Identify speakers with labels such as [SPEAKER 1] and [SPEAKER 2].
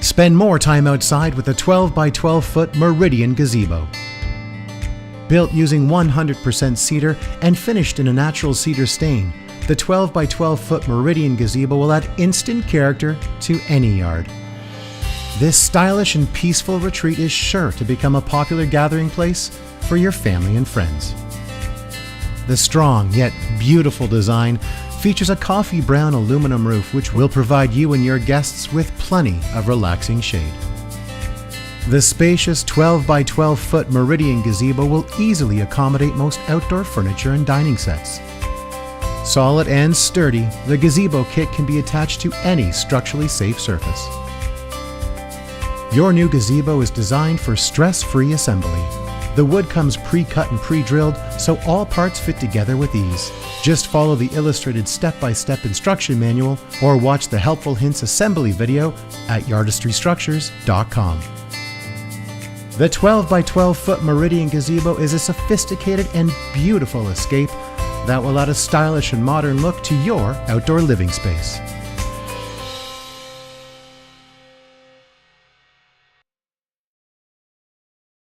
[SPEAKER 1] Spend more time outside with the 12 by 12 foot Meridian Gazebo. Built using 100% cedar and finished in a natural cedar stain, the 12 by 12 foot Meridian Gazebo will add instant character to any yard. This stylish and peaceful retreat is sure to become a popular gathering place for your family and friends. The strong yet beautiful design features a coffee brown aluminum roof which will provide you and your guests with plenty of relaxing shade. The spacious 12 by 12 foot Meridian Gazebo will easily accommodate most outdoor furniture and dining sets. Solid and sturdy, the Gazebo Kit can be attached to any structurally safe surface. Your new gazebo is designed for stress-free assembly. The wood comes pre-cut and pre-drilled, so all parts fit together with ease. Just follow the illustrated step-by-step instruction manual or watch the helpful hints assembly video at yardistrystructures.com. The 12 by 12 foot Meridian Gazebo is a sophisticated and beautiful escape that will add a stylish and modern look to your outdoor living space.